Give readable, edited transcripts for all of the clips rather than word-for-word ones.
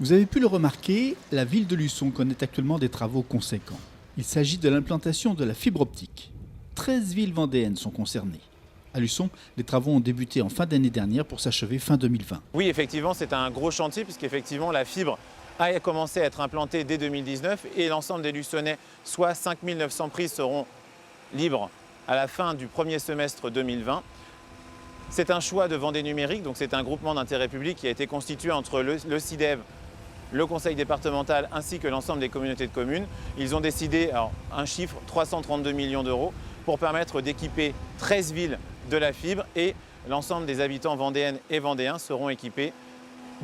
Vous avez pu le remarquer, la ville de Luçon connaît actuellement des travaux conséquents. Il s'agit de l'implantation de la fibre optique. 13 villes vendéennes sont concernées. À Luçon, les travaux ont débuté en fin d'année dernière pour s'achever fin 2020. Oui, effectivement, c'est un gros chantier puisqu'effectivement la fibre a commencé à être implantée dès 2019 et l'ensemble des Luçonnais, soit 5 900 prises, seront libres à la fin du premier semestre 2020. C'est un choix de Vendée Numérique, donc c'est un groupement d'intérêt public qui a été constitué entre le CIDEV, le conseil départemental ainsi que l'ensemble des communautés de communes. Ils ont décidé, un chiffre, 332 millions d'euros pour permettre d'équiper 13 villes de la fibre et l'ensemble des habitants vendéennes et vendéens seront équipés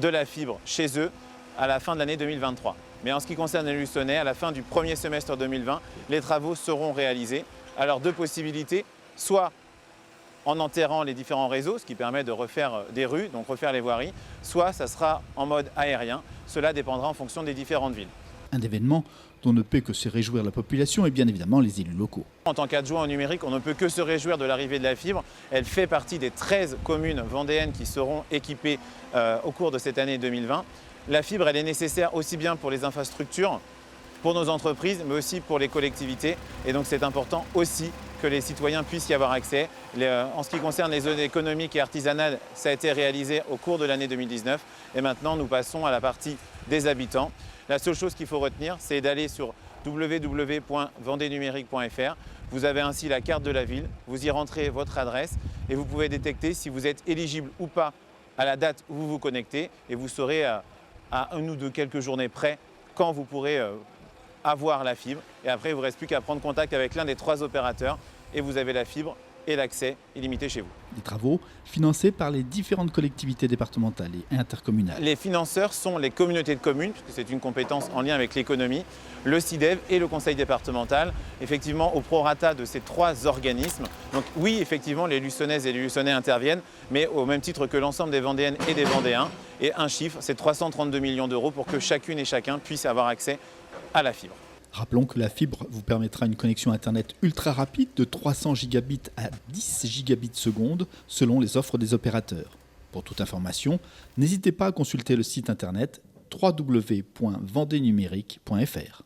de la fibre chez eux à la fin de l'année 2023. Mais en ce qui concerne les Luçonnais, à la fin du premier semestre 2020, les travaux seront réalisés. Alors deux possibilités, soit en enterrant les différents réseaux, ce qui permet de refaire des rues, donc refaire les voiries, soit ça sera en mode aérien. Cela dépendra en fonction des différentes villes. Un événement dont ne peut que se réjouir la population et bien évidemment les élus locaux. En tant qu'adjoint au numérique, on ne peut que se réjouir de l'arrivée de la fibre. Elle fait partie des 13 communes vendéennes qui seront équipées au cours de cette année 2020. La fibre, elle est nécessaire aussi bien pour les infrastructures, pour nos entreprises, mais aussi pour les collectivités. Et donc c'est important aussi que les citoyens puissent y avoir accès. En ce qui concerne les zones économiques et artisanales, ça a été réalisé au cours de l'année 2019. Et maintenant, nous passons à la partie des habitants. La seule chose qu'il faut retenir, c'est d'aller sur www.vendenumérique.fr. Vous avez ainsi la carte de la ville, vous y rentrez votre adresse et vous pouvez détecter si vous êtes éligible ou pas à la date où vous vous connectez. Et vous saurez à une ou deux quelques journées près quand vous pourrez avoir la fibre. Et après, il ne vous reste plus qu'à prendre contact avec l'un des 3 opérateurs et vous avez la fibre et l'accès illimité chez vous. Des travaux financés par les différentes collectivités départementales et intercommunales. Les financeurs sont les communautés de communes, puisque c'est une compétence en lien avec l'économie, le CIDEV et le conseil départemental, effectivement au prorata de ces 3 organismes. Donc oui, effectivement, les Luçonnaises et les Luçonnais interviennent, mais au même titre que l'ensemble des Vendéennes et des Vendéens. Et un chiffre, c'est 332 millions d'euros pour que chacune et chacun puisse avoir accès à la fibre. Rappelons que la fibre vous permettra une connexion Internet ultra rapide de 300 gigabits à 10 gigabits seconde selon les offres des opérateurs. Pour toute information, n'hésitez pas à consulter le site internet www.vendenumérique.fr.